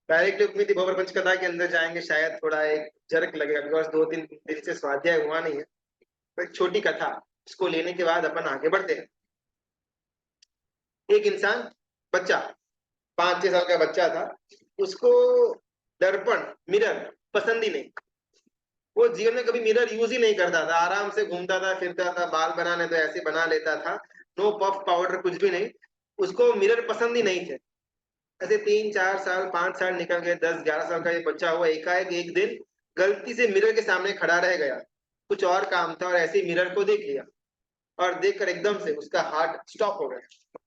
Directly उम्मीद थी भंवर पंचकथा के अंदर जाएंगे, शायद थोड़ा एक जर्क लगेगा, बिकॉज 2-3 दिन से स्वाध्याय हुआ नहीं है। तो एक छोटी कथा, इसको लेने के बाद अपन आगे बढ़ते हैं। एक इंसान, बच्चा, 5-6 साल का बच्चा था। उसको दर्पण, मिरर पसंद ही नहीं। वो जीवन में कभी मिरर यूज ही नहीं करता था, आराम से घूमता था फिरता था, बाल बनाने तो ऐसे बना लेता था। नो पफ पाउडर कुछ भी नहीं। उसको मिरर पसंद ही नहीं थे। ऐसे 3-4 साल 5 साल निकल गए, 10-11 साल का ये बच्चा हुआ, एकाएक एक दिन गलती से मिरर के सामने खड़ा रह गया। कुछ और काम था और ऐसे ही मिरर को देख लिया, और देखकर एकदम से उसका हार्ट स्टॉप हो गया।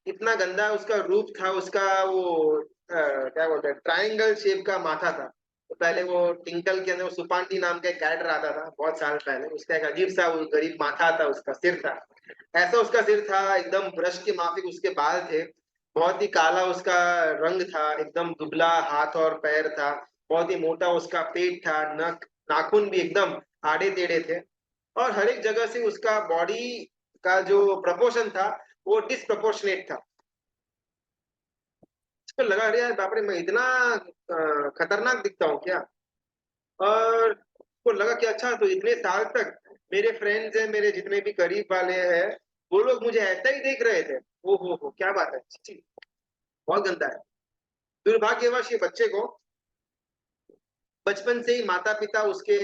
इतना गंदा उसका रूप था, उसका वो क्या बोलते हैं, ट्रायंगल शेप का माथा था। तो पहले वो टिंकल के अंदर वो सुपांटी नाम का एक कैरेक्टर आता था बहुत साल पहले, उसका एक अजीब सा वो गरीब माथा था, उसका सिर था। ऐसा उसका सिर था, एकदम ब्रश के माफिक उसके बाल थे। बहुत ही काला उसका रंग था, एकदम दुबला हाथ और पैर था। बहुत ही मोटा उसका पेट था, नक नाखून भी एकदम आड़े टेढ़े थे। और हर एक जगह से उसका बॉडी का जो प्रपोर्शन था वो डिसप्रपोर्शनेट था। उसको लगा, अरे यार बाप रे, मैं इतना खतरनाक दिखता हूँ क्या। और उसको लगा कि अच्छा, तो इतने साल तक मेरे फ्रेंड्स हैं, मेरे जितने भी करीब वाले हैं, वो लोग मुझे ऐसा ही देख रहे थे। ओ हो, क्या बात है, छी, बहुत गंदा है। दुर्भाग्यवश ये बच्चे को बचपन से ही माता पिता उसके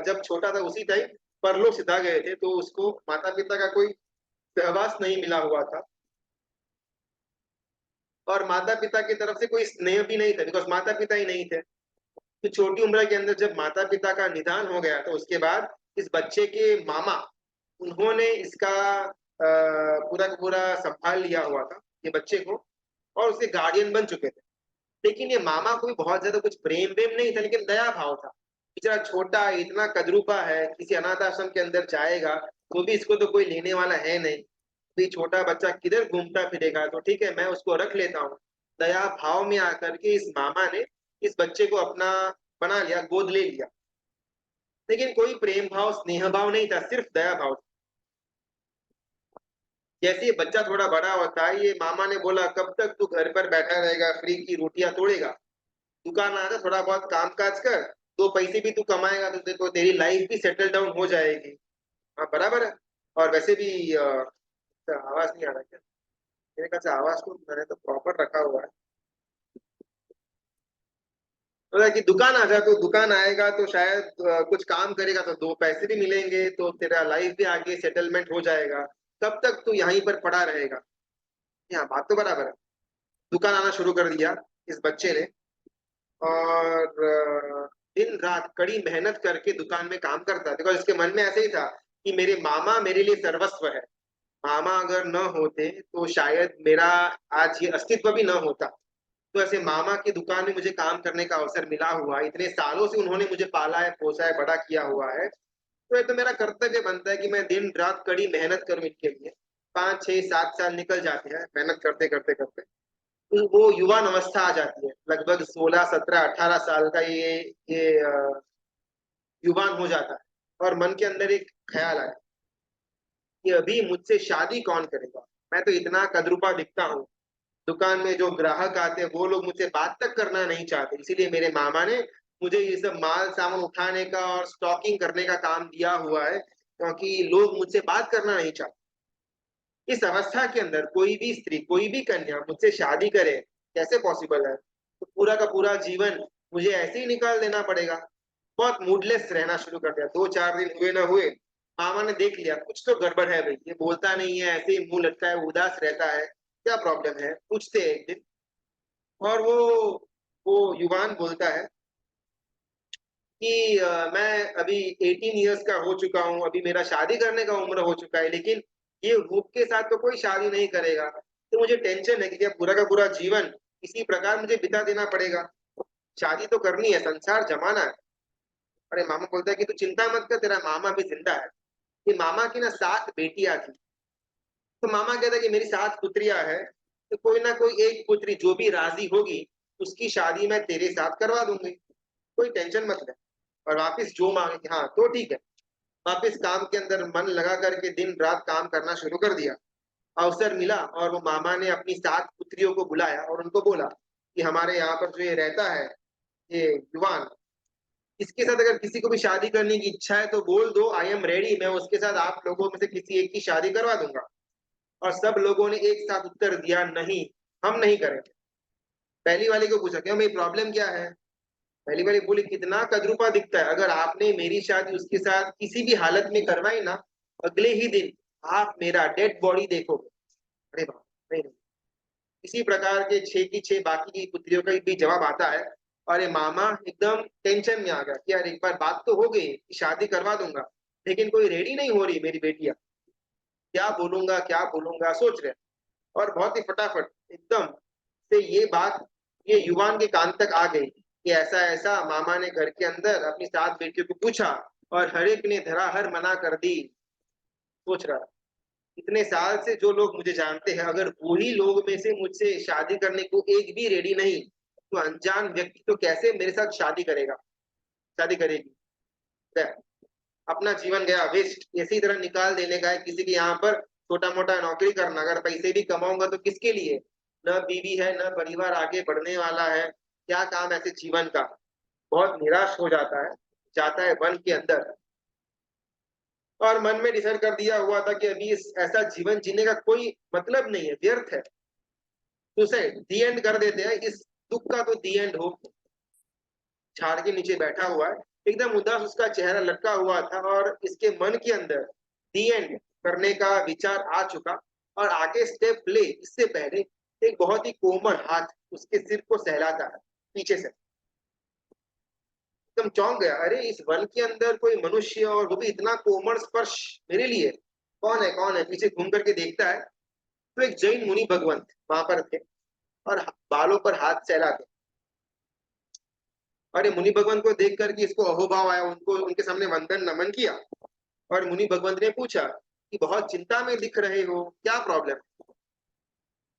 जब छोटा था उसी टाइम परलोक सिधा गए थे, तो उसको माता पिता का कोई सहवास नहीं मिला हुआ था। और माता पिता की तरफ से कोई स्नेह भी नहीं था, बिकॉज माता पिता ही नहीं थे। तो छोटी उम्र के अंदर जब माता पिता का निधन हो गया, तो उसके बाद इस बच्चे के मामा, उन्होंने इसका पूरा का पूरा संभाल लिया हुआ था ये बच्चे को, और उसके गार्डियन बन चुके थे। लेकिन ये मामा को भी बहुत ज्यादा कुछ प्रेम वेम नहीं था, लेकिन दया भाव था। बेचारा छोटा है, इतना कदरूपा है, किसी अनाथ आश्रम के अंदर जाएगा तो भी इसको तो कोई लेने वाला है नहीं। तो ये छोटा बच्चा किधर घूमता फिरेगा, तो ठीक है मैं उसको रख लेता हूँ। दया भाव में आकर के इस मामा ने इस बच्चे को अपना बना लिया, गोद ले लिया। लेकिन कोई प्रेम भाव स्नेह भाव नहीं था, सिर्फ दया भाव था। जैसे ये बच्चा थोड़ा बड़ा होता है, ये मामा ने बोला, कब तक तू घर पर बैठा रहेगा, फ्री की रोटियां तोड़ेगा। दुकान आना, थोड़ा बहुत काम काज कर, 2 पैसे भी तू कमाएगा तो देखो तेरी लाइफ भी सेटल डाउन हो जाएगी। हाँ बराबर है। और वैसे भी आवाज नहीं आ रहा क्या? मेरे ख्याल से आवाज तो मैंने तो प्रॉपर रखा हुआ है। बोला कि दुकान आ जा, तो दुकान आएगा तो शायद कुछ काम करेगा तो 2 पैसे भी मिलेंगे, तो तेरा लाइफ भी आगे सेटलमेंट हो जाएगा। कब तक तू यहीं पर पड़ा रहेगा। यहाँ बात तो बराबर है। दुकान आना शुरू कर दिया इस बच्चे ने। और दिन रात कड़ी मेहनत करके दुकान में काम करता है, बिकॉज इसके मन में ऐसे ही था कि मेरे मामा मेरे लिए सर्वस्व है। मामा अगर न होते तो शायद मेरा आज ये अस्तित्व भी न होता। तो ऐसे मामा की दुकान में मुझे काम करने का अवसर मिला हुआ है, इतने सालों से उन्होंने मुझे पाला है, पोसा है, बड़ा किया हुआ है। तो ये तो मेरा कर्तव्य बनता है कि मैं दिन रात कड़ी मेहनत करूं इनके लिए। 5-6-7 साल निकल जाते हैं मेहनत करते करते करते। तो वो युवान अवस्था आ जाती है, लगभग 16-17-18 साल का ये युवान हो जाता है। और मन के अंदर एक ख्याल आया कि अभी मुझसे शादी कौन करेगा। मैं तो इतना कदरूपा दिखता हूँ, दुकान में जो ग्राहक आते हैं वो लोग मुझसे बात तक करना नहीं चाहते, इसीलिए मेरे मामा ने मुझे ये सब माल सामान उठाने का और स्टॉकिंग करने का काम दिया हुआ है, क्योंकि लोग मुझसे बात करना नहीं चाहते। इस अवस्था के अंदर कोई भी स्त्री, कोई भी कन्या मुझसे शादी करे, कैसे पॉसिबल है। तो पूरा का पूरा जीवन मुझे ऐसे ही निकाल देना पड़ेगा। बहुत मूडलेस रहना शुरू कर दिया। 2-4 दिन हुए ना हुए, मामा ने देख लिया कुछ तो गड़बड़ है भाई, ये बोलता नहीं है, ऐसे ही मुंह लटका है, उदास रहता है, क्या प्रॉब्लम है, पूछते हैं एक दिन। और वो युवान बोलता है कि मैं अभी 18 ईयर्स का हो चुका हूँ, अभी मेरा शादी करने का उम्र हो चुका है, लेकिन ये रूप के साथ तो कोई शादी नहीं करेगा। तो मुझे टेंशन है कि क्या पूरा का पूरा जीवन इसी प्रकार मुझे बिता देना पड़ेगा। शादी तो करनी है, संसार जमाना है। अरे मामा बोलता है कि तू चिंता मत कर, तेरा मामा भी जिंदा है। ये मामा की ना 7 बेटियां थी। तो मामा कहता है कि मेरी 7 पुत्रियां हैं, तो कोई ना कोई एक पुत्री जो भी राजी होगी उसकी शादी मैं तेरे साथ करवा दूंगी, कोई टेंशन मत ले। और वापिस जो मांगे, हाँ तो ठीक है। वापिस काम के अंदर मन लगा करके दिन रात काम करना शुरू कर दिया। अवसर मिला और वो मामा ने अपनी 7 पुत्रियों को बुलाया और उनको बोला कि हमारे यहाँ पर जो ये रहता है, ये युवान, इसके साथ अगर किसी को भी शादी करने की इच्छा है तो बोल दो, आई एम रेडी, मैं उसके साथ आप लोगों में से किसी एक की शादी करवा दूंगा। और सब लोगों ने एक साथ उत्तर दिया, नहीं, हम नहीं करेंगे। पहली वाली को पूछा, क्यों भाई, प्रॉब्लम क्या है? पहली वाली बोली, कितना कदरूपा दिखता है, अगर आपने मेरी शादी उसके साथ किसी भी हालत में करवाई ना, अगले ही दिन आप मेरा डेड बॉडी देखोगे। अरे बाप, नहीं नहीं। इसी प्रकार के छह की छह बाकी की पुत्रियों का भी जवाब आता है। और ये मामा एकदम टेंशन में आ गया कि यार एक बार बात तो हो गई कि शादी करवा दूंगा, लेकिन कोई रेडी नहीं हो रही मेरी बेटियां, क्या बोलूंगा सोच रहे। और बहुत ही फटाफट एकदम से ये बात ये युवान के कान तक आ गई कि ऐसा ऐसा मामा ने घर के अंदर अपनी सात बेटियों को पूछा और हर एक ने धराहर मना कर दी। सोच रहा, इतने साल से जो लोग मुझे जानते हैं, अगर वही लोग में से मुझसे शादी करने को एक भी रेडी नहीं, तो अनजान व्यक्ति तो कैसे मेरे साथ शादी करेगा, शादी करेगी? अपना जीवन गया वेस्ट, इसी तरह निकाल देने का है किसी के यहाँ पर छोटा मोटा नौकरी करना, अगर पैसे भी कमाऊंगा तो किसके लिए? न बीवी है, न परिवार आगे बढ़ने वाला है, क्या काम ऐसे जीवन का? बहुत निराश हो जाता है, जाता है वन के अंदर। और मन में डिसाइड कर दिया हुआ था कि अभी इस ऐसा जीवन जीने का कोई मतलब नहीं है, व्यर्थ है, सुसाइड दी एंड कर देते हैं, इस दुख का तो दी एंड हो। झाड़ के नीचे बैठा हुआ है, एकदम उदास उसका चेहरा लटका हुआ था, और इसके मन के अंदर दी एंड करने का विचार आ चुका। और आगे स्टेप ले इससे पहले एक बहुत ही कोमल हाथ उसके सिर को सहलाता है पीछे से। एकदम चौंक गया, अरे इस वन के अंदर कोई मनुष्य, और वो भी इतना कोमल स्पर्श मेरे लिए, कौन है कौन है? पीछे घूम करके देखता है तो एक जैन मुनि भगवंत वहां पर थे और बालों पर हाथ सहलाते। और ये मुनि भगवंत को देख करके इसको अहोभाव आया, उनको उनके सामने वंदन नमन किया। और मुनि भगवंत ने पूछा कि बहुत चिंता में दिख रहे हो, क्या प्रॉब्लम?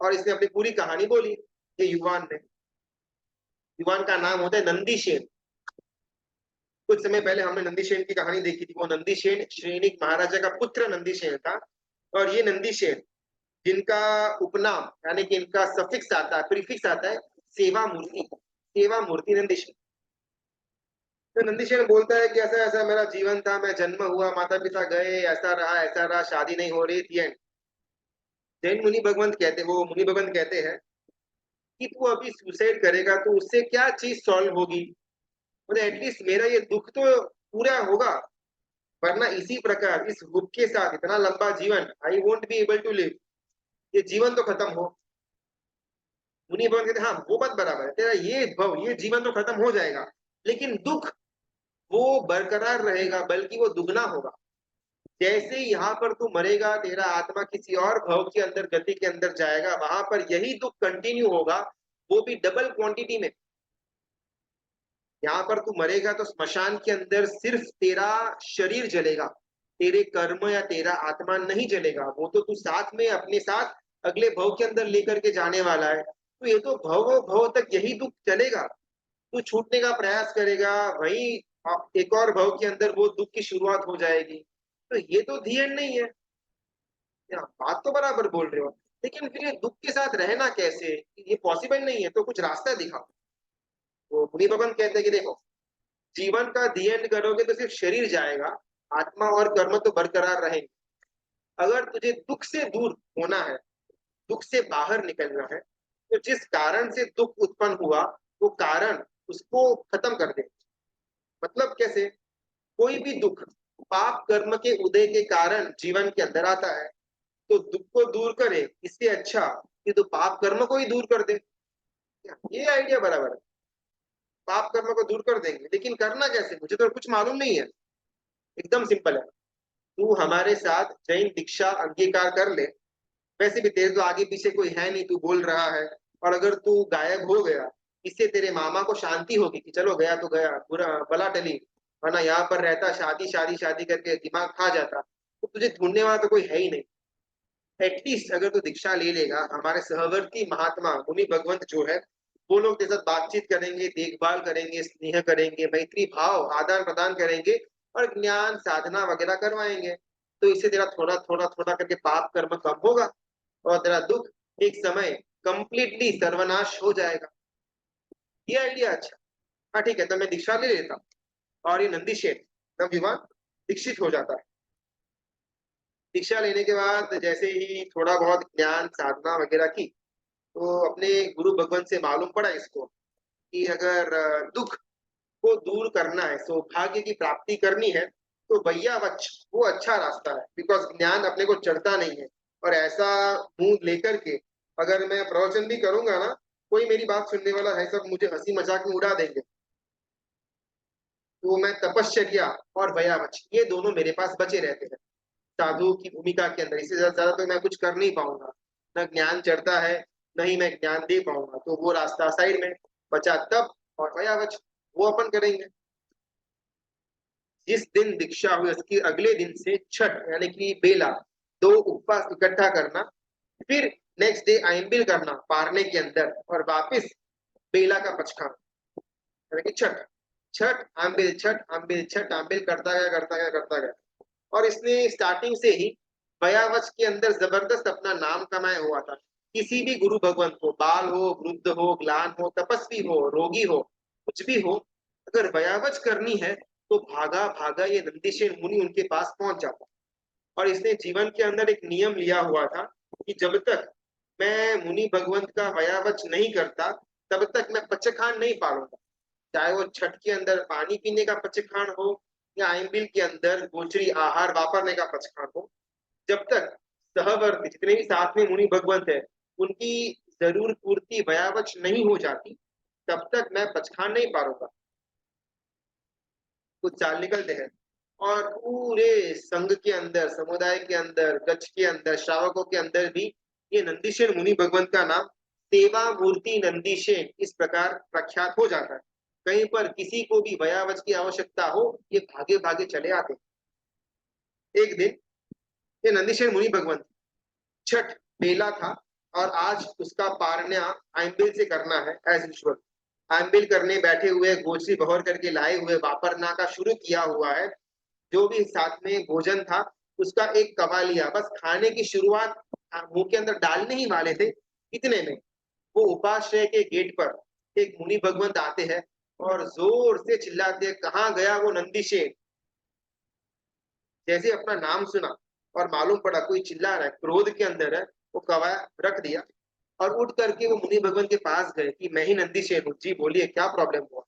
और इसने अपनी पूरी कहानी बोली। ये युवान ने, युवान का नाम होता है नंदीशेन। कुछ समय पहले हमने नंदीशेन की कहानी देखी थी। वो नंदीशेन श्रेनिक महाराजा का पुत्र नंदीशेन था। और ये नंदीशेन, जिनका उपनाम यानी कि इनका सफिक्स आता है, प्रीफिक्स आता है सेवा मूर्ति, सेवा मूर्ति नंदीशेन। तो नंदीशेन बोलता है कि ऐसा ऐसा मेरा जीवन था, मैं जन्म हुआ, माता पिता गए, ऐसा रहा, शादी नहीं हो रही थी। जैन मुनि भगवंत कहते, वो मुनि भगवंत कहते हैं कि तू अभी सुसाइड करेगा तो उससे क्या चीज सॉल्व होगी? बोले एटलीस्ट मेरा ये दुख तो पूरा होगा, वरना इसी प्रकार इस दुख के साथ इतना लंबा जीवन, I won't be able to live, ये जीवन तो खत्म हो। मुनि भगवंत कहते हाँ वो बात बराबर है, तेरा ये भव, ये जीवन तो खत्म हो जाएगा, लेकिन दुख वो बरकरार रहेगा, बल्कि वो दुगना होगा। जैसे यहाँ पर तू मरेगा, तेरा आत्मा किसी और भव के अंदर, गति के अंदर जाएगा, वहां पर यही दुख कंटिन्यू होगा, वो भी डबल क्वांटिटी में। यहाँ पर तू मरेगा तो स्मशान के अंदर सिर्फ तेरा शरीर जलेगा, तेरे कर्म या तेरा आत्मा नहीं जलेगा, वो तो तू साथ में अपने साथ अगले भव के अंदर लेकर के जाने वाला है। तो ये तो भव भव तक यही दुख चलेगा, तू छूटने का प्रयास करेगा, वही एक और भव के अंदर वो दुख की शुरुआत हो जाएगी। तो ये तो धी एंड नहीं है। बात तो बराबर बोल रहे हो, लेकिन फिर ये दुख के साथ रहना कैसे? ये पॉसिबल नहीं है, तो कुछ रास्ता दिखाओ। तो मुनि भगवंत कहते हैं कि देखो, जीवन का दी एंड करोगे तो सिर्फ शरीर जाएगा, आत्मा और कर्म तो बरकरार रहेंगे। अगर तुझे दुख से दूर होना है, दुख से बाहर निकलना है, तो जिस कारण से दुख उत्पन्न हुआ, वो कारण उसको खत्म कर दे। मतलब कैसे? कोई भी दुख पाप कर्म के उदय के कारण जीवन के अंदर आता है, तो दुख को दूर करे, इससे अच्छा कि तो पाप कर्म को ही दूर कर दे। ये आइडिया बराबर है, पाप कर्म को दूर कर देंगे, लेकिन करना कैसे? मुझे तो कुछ मालूम नहीं है। एकदम सिंपल है, तू हमारे साथ जैन दीक्षा अंगीकार कर ले। वैसे भी तेरे तो आगे पीछे कोई है नहीं, तू बोल रहा है, और अगर तू गायब हो गया, इससे तेरे मामा को शांति होगी कि चलो गया तो गया, पूरा बला टली, वरना यहाँ पर रहता, शादी शादी शादी करके दिमाग खा जाता, तो तुझे ढूंढने वाला तो कोई है ही नहीं। एटलीस्ट अगर तू दीक्षा ले लेगा, हमारे सहवर्ती महात्मा मुनि भगवंत जो है, वो लोग तेरे साथ बातचीत करेंगे, देखभाल करेंगे, स्नेह करेंगे, मैत्री भाव आदान प्रदान करेंगे, और ज्ञान साधना वगैरह करवाएंगे। तो इससे तेरा थोड़ा थोड़ा थोड़ा करके पाप कर्म कम होगा, और तेरा दुख एक समय कंप्लीटली सर्वनाश हो जाएगा। ये आइडिया अच्छा, हाँ ठीक है, तो मैं दीक्षा ले लेता हूँ। और ये नंदी शेठ तब युवा दीक्षित हो जाता है। दीक्षा लेने के बाद जैसे ही थोड़ा बहुत ज्ञान साधना वगैरह की, तो अपने गुरु भगवान से मालूम पड़ा इसको कि अगर दुख को दूर करना है, सौभाग्य की प्राप्ति करनी है, तो वैयावच वो अच्छा रास्ता है, बिकॉज ज्ञान अपने को चढ़ता नहीं है। और ऐसा मुंह लेकर के अगर मैं प्रवचन भी करूंगा ना, कोई मेरी बात सुनने वाला है, सब मुझे हंसी मजाक में उड़ा देंगे। तो मैं तपश्चर्या और वयावच ये दोनों मेरे पास बचे रहते हैं साधु की भूमिका के अंदर। इससे ज्यादा तो मैं कुछ कर नहीं पाऊंगा, न ज्ञान चढ़ता है, न ही मैं ज्ञान दे पाऊंगा, तो वो रास्ता साइड में बचा तप और वयावच, वो अपन करेंगे। जिस दिन दीक्षा हुई उसके अगले दिन से छठ यानी कि बेला, दो उपवास इकट्ठा करना, फिर नेक्स्ट डे आइंबिल करना पारने के अंदर, और वापस बेला का पचखाना यानी कि छठ। छठ आंबिल छठ आंबिल करता गया करता गया करता गया। और इसने स्टार्टिंग से ही बयावच के अंदर जबरदस्त अपना नाम कमाया हुआ था। किसी भी गुरु भगवान को, बाल हो, वृद्ध हो, ग्लान हो, तपस्वी हो, रोगी हो, कुछ भी हो, अगर बयावच करनी है तो भागा भागा ये नंदीशेन मुनि उनके पास पहुंच जाता। और इसने जीवन के अंदर एक नियम लिया हुआ था कि जब तक मैं मुनि भगवंत का वयावच नहीं करता, तब तक मैं पचखान नहीं पालूंगा। चाहे वो छठ के अंदर पानी पीने का पचखान हो, या आइंबिल के अंदर गोचरी आहार वापरने का पचखान हो, जब तक सहवर्ती जितने भी साथ में मुनि भगवंत है उनकी जरूर पूर्ति वयावच नहीं हो जाती, तब तक मैं पचखान नहीं पालूंगा। कुछ चाल निकलते हैं। और पूरे संघ के अंदर, समुदाय के अंदर, गच्छ के अंदर, श्रावकों के अंदर भी ये नंदीशेन मुनि भगवंत का नाम सेवा मूर्ति नंदीशेन इस प्रकार प्रख्यात हो जाता है। कहीं पर किसी को भी वयावच की आवश्यकता हो, ये भागे भागे चले आते हैं। एक दिन ये नंदीशेन मुनि भगवंत, छठ बेला था, और आज उसका पारण्या आइंबिल से करना है एज यूजुअल। आइंबिल करने बैठे हुए, गोचरी बहर करके लाए हुए, वापरना का शुरू किया हुआ है। जो भी साथ में भोजन था उसका एक कवा लिया, बस खाने की शुरुआत मुंह के अंदर डालने ही वाले थे। इतने में वो उपाश्रय के गेट पर एक मुनि भगवंत आते हैं और जोर से चिल्लाते हैं, कहाँ गया वो नंदीशेन। जैसे अपना नाम सुना और मालूम पड़ा कोई चिल्ला रहा है, क्रोध के अंदर है, वो कवा रख दिया और उठ करके वो मुनि भगवंत के पास गए कि मैं ही नंदीशेन हूँ, जी बोलिए क्या प्रॉब्लम हुआ।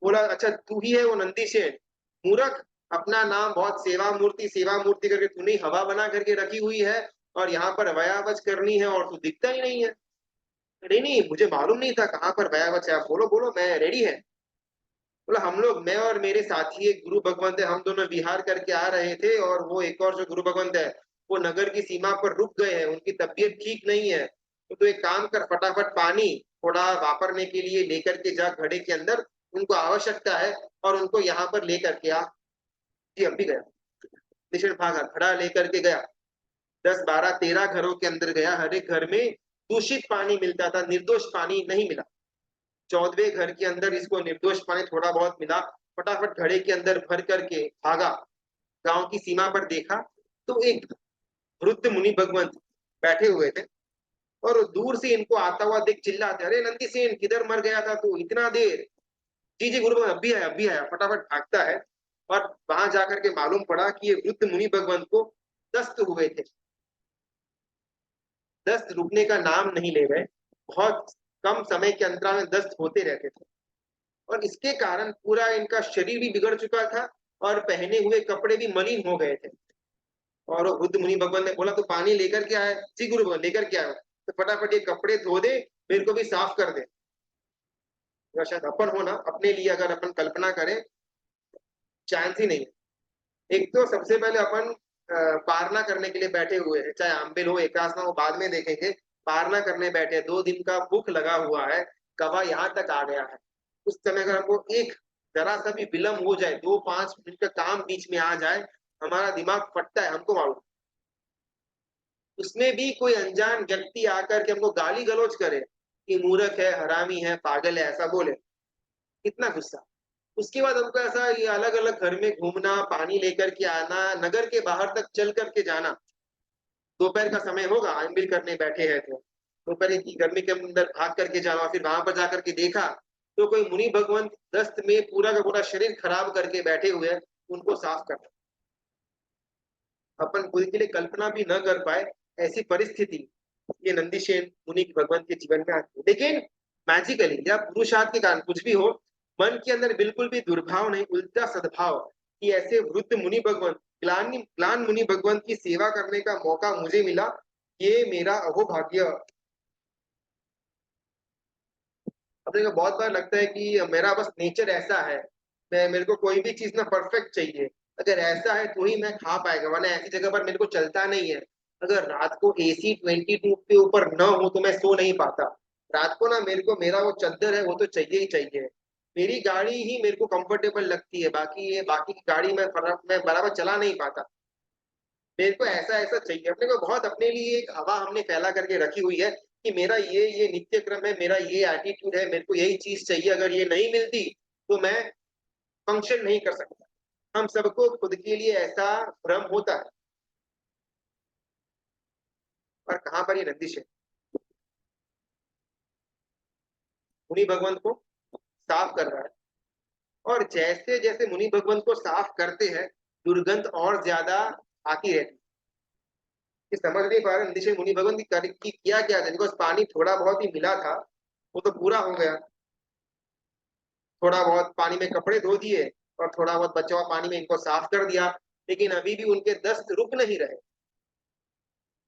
बोला अच्छा तू ही है वो नंदीशेन, मूर्ख, अपना नाम बहुत सेवा मूर्ति करके तूने हवा बना करके रखी हुई है, और यहाँ पर वयावच करनी है और तू दिखता ही नहीं है। नहीं नहीं, मुझे मालूम नहीं था कहाँ पर वयावच है, आप बोलो बोलो मैं रेडी है। बोला हम लोग, मैं और मेरे साथी एक गुरु भगवंत है, हम दोनों विहार करके आ रहे थे, और वो एक और जो गुरु भगवंत है वो नगर की सीमा पर रुक गए हैं, उनकी तबीयत ठीक नहीं है। तो एक काम कर, फटाफट पानी थोड़ा वापरने के लिए लेकर के जा घड़े के अंदर, उनको आवश्यकता है, और उनको यहाँ पर लेकर के आ। जी अब भी गया, निषेध भागा, घड़ा लेकर के गया, 10 12 13 घरों के अंदर गया, हर एक घर में दूषित पानी मिलता था, निर्दोष पानी नहीं मिला। 14वें घर के अंदर इसको निर्दोष पानी थोड़ा बहुत मिला। फटाफट घड़े के अंदर भर करके भागा, गांव की सीमा पर देखा तो एक वृद्ध मुनि भगवंत बैठे हुए थे, और दूर से इनको आता हुआ देख चिल्लाते, अरे नंदी सेन किधर मर गया था तू इतना देर। जी जी गुरु भगवान, अभी आया अभी आया, फटाफट भागता है। और वहां जाकर के मालूम पड़ा कि ये वृद्ध मुनि भगवंत को दस्त हुए थे। दस्त रुकने का नाम नहीं ले रहे, बहुत कम समय के अंतराल में दस्त होते रहते थे, और इसके कारण पूरा इनका शरीर भी बिगड़ चुका था, और पहने हुए कपड़े भी मलिन हो गए थे। और बुद्ध मुनि भगवान ने बोला तो पानी लेकर के आए, जी गुरु भगवान लेकर के आए, तो फटाफट ये कपड़े धो दे, मेरे को भी साफ कर दे। या शायद अपन हो ना, अपने लिए अगर अपन कल्पना करें, चांस ही नहीं। एक तो सबसे पहले अपन पारना करने के लिए बैठे हुए हैं, चाहे आम्बिल हो एकासना हो बाद में देखेंगे। पारना करने बैठे, 2 दिन का भूख लगा हुआ है, कवा यहाँ तक आ गया है। उस समय अगर हमको एक जरा सा भी विलम्ब हो जाए, 2 5 मिनट का काम बीच में आ जाए, हमारा दिमाग फटता है, हमको मालूम। उसमें भी कोई अनजान व्यक्ति आकर के हमको गाली गलौज करे कि मूर्ख है, हरामी है, पागल है, ऐसा बोले, कितना गुस्सा। उसके बाद हमको ऐसा ये अलग अलग घर में घूमना, पानी लेकर के आना, नगर के बाहर तक चल करके जाना। दोपहर का समय होगा, आइंबिल करने बैठे हैं तो दोपहर की गर्मी के अंदर भाग करके जाना, फिर वहां पर जाकर के देखा तो कोई मुनि भगवंत दस्त में पूरा का पूरा शरीर खराब करके बैठे हुए हैं, उनको साफ करना अपन खुद के लिए कल्पना भी न कर पाए, ऐसी परिस्थिति ये नंदीशेन मुनि भगवंत के जीवन में आती है। लेकिन मैजिकली या पुरुषार्थ के कारण कुछ भी हो, मन के अंदर बिल्कुल भी दुर्भाव नहीं, उल्टा सद्भाव कि ऐसे वृद्ध मुनि भगवंत, ग्लान मुनि भगवंत की सेवा करने का मौका मुझे मिला, ये मेरा अहोभाग्य। अपने को बहुत बार लगता है कि मेरा बस नेचर ऐसा है, मैं मेरे को कोई भी चीज ना परफेक्ट चाहिए, अगर ऐसा है तो ही मैं खा पाएगा, वरना ऐसी जगह पर मेरे को चलता नहीं है। अगर रात को एसी 22 के ऊपर न हो तो मैं सो नहीं पाता। रात को ना मेरे को मेरा वो चादर है वो तो चाहिए ही चाहिए। मेरी गाड़ी ही मेरे को कंफर्टेबल लगती है, बाकी ये बाकी की गाड़ी मैं बराबर चला नहीं पाता। मेरे को ऐसा ऐसा चाहिए, अपने को बहुत अपने लिए एक हवा हमने फैला करके रखी हुई है कि मेरा ये नित्य क्रम है, मेरा ये एटीट्यूड है, मेरे को यही चीज चाहिए, अगर ये नहीं मिलती तो मैं फंक्शन नहीं कर सकता। हम सबको खुद के लिए ऐसा भ्रम होता है। और कहां पर ये नंदिश है, मुनि भगवंत को साफ कर रहा है, और जैसे जैसे मुनि भगवंत को साफ करते हैं, दुर्गंध और ज्यादा आती रहती है। समझ नहीं पा रहे नंदिश मुनि भगवंत की किया क्या था, बिकॉज पानी थोड़ा बहुत ही मिला था, वो तो पूरा हो गया। थोड़ा बहुत पानी में कपड़े धो दिए और थोड़ा बहुत बचा हुआ पानी में इनको साफ कर दिया, लेकिन अभी भी उनके दस्त रुक नहीं रहे।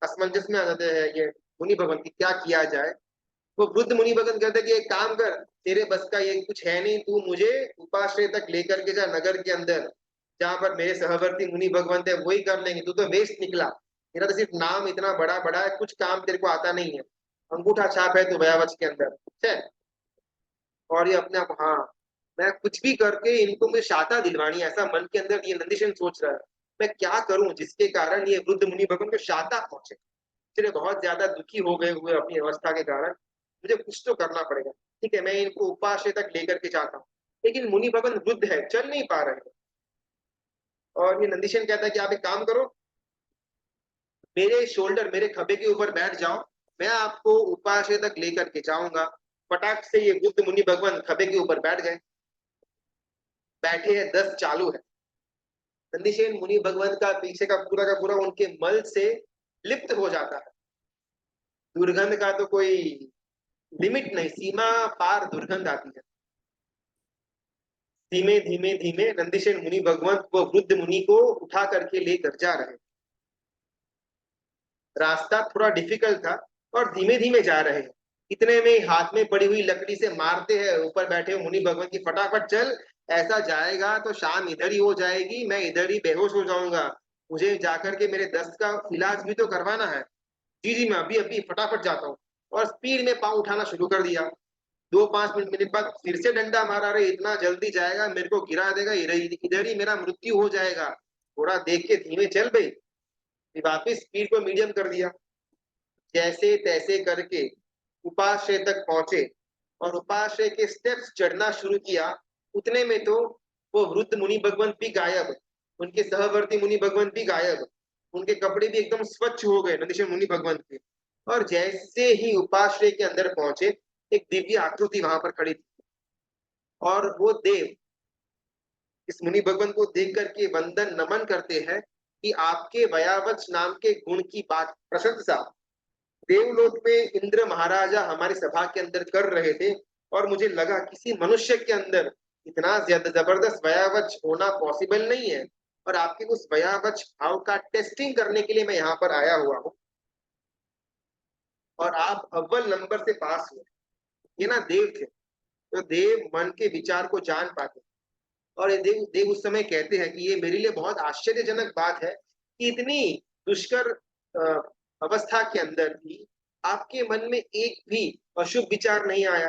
असमंजस में आ जाते हैं ये मुनि भगवंत की, क्या किया जाए। वो वृद्ध मुनि भगवंत कहते कि एक काम कर, तेरे बस का ये कुछ है नहीं, तू मुझे उपाश्रय तक लेकर के जा, नगर के अंदर जहां पर मेरे सहवर्ती मुनि भगवंत है वही कर लेंगे, तू तो वेस्ट निकला। तेरा तो सिर्फ नाम इतना बड़ा बड़ा है, कुछ काम तेरे को आता नहीं है, अंगूठा छाप है तू व्यावच के अंदर, ठीक है। और ये अपने आप, हाँ मैं कुछ भी करके इनको मुझे शाता दिलवानी है, ऐसा मन के अंदर ये नंदीशन सोच रहा है। मैं क्या करूं जिसके कारण ये वृद्ध मुनि भगवान को शाता पहुंचे। इसलिए बहुत ज्यादा दुखी हो गए हुए अपनी अवस्था के कारण, मुझे कुछ तो करना पड़ेगा। ठीक है, मैं इनको उपाश्रय तक लेकर के जाता हूँ, लेकिन मुनि भगवान वृद्ध है, चल नहीं पा रहे हैं। और ये नंदीशन कहता है कि आप एक काम करो, मेरे शोल्डर मेरे खभे के ऊपर बैठ जाओ, मैं आपको उपाश्रय तक लेकर के जाऊंगा। फटाक से ये बुद्ध मुनि भगवान खभे के ऊपर बैठ गए, बैठे हैं, दस चालू है। नंदीशेन मुनि भगवान का पीछे का पूरा उनके मल से लिप्त हो जाता है। दुर्गंध का तो कोई लिमिट नहीं, सीमा पार दुर्गंध आती है। धीमे धीमे धीमे नंदीशेन मुनि भगवान वो वृद्ध मुनि को उठा करके लेकर जा रहे। रास्ता थोड़ा डिफिकल्ट था और धीमे धीमे जा रहे हैं। इतने में हाथ में पड़ी हुई लकड़ी से मारते हैं ऊपर बैठे हुए मुनि भगवान की, फटाफट चल, ऐसा जाएगा तो शाम इधर ही हो जाएगी, मैं इधर ही बेहोश हो जाऊंगा, मुझे जाकर के मेरे दस्त का इलाज भी तो करवाना है। जी जी मैं अभी अभी फटाफट जाता हूँ। और स्पीड में पाँव उठाना शुरू कर दिया। 2-5 मिनट बाद फिर से डंडा मारा, रहे इतना जल्दी जाएगा मेरे को गिरा देगा, इधर ही मेरा मृत्यु हो जाएगा, थोड़ा देख के धीमे चल भाई। वापिस स्पीड को मीडियम कर दिया। जैसे तैसे करके उपाश्रय तक पहुंचे और उपाश्रय के स्टेप्स चढ़ना शुरू किया। उतने में तो वो वृद्ध मुनि भगवंत भी गायब, उनके सहवर्ती मुनि भगवंत भी गायब, उनके कपड़े भी एकदम स्वच्छ हो गए नंदीश्वर मुनि भगवंत के। और जैसे ही उपाश्रय के अंदर पहुंचे, एक दिव्य आकृति वहां पर खड़ी थी, और वो देव इस मुनि भगवंत को देख करके वंदन नमन करते हैं कि आपके वयावच नाम के गुण की बात प्रशंसा देवलोक में इंद्र महाराजा हमारी सभा के अंदर कर रहे थे, और मुझे लगा किसी मनुष्य के अंदर इतना ज्यादा जबरदस्त वयावच होना पॉसिबल नहीं है, और आपके उस वयावच भाव का टेस्टिंग करने के लिए मैं यहाँ पर आया हुआ हूँ, और आप अव्वल नंबर से पास हुए। ये ना देव थे, तो देव मन के विचार को जान पाते। और ये देव देव उस समय कहते हैं कि ये मेरे लिए बहुत आश्चर्यजनक बात है कि इतनी दुष्कर अवस्था के अंदर भी आपके मन में एक भी अशुभ विचार नहीं आया।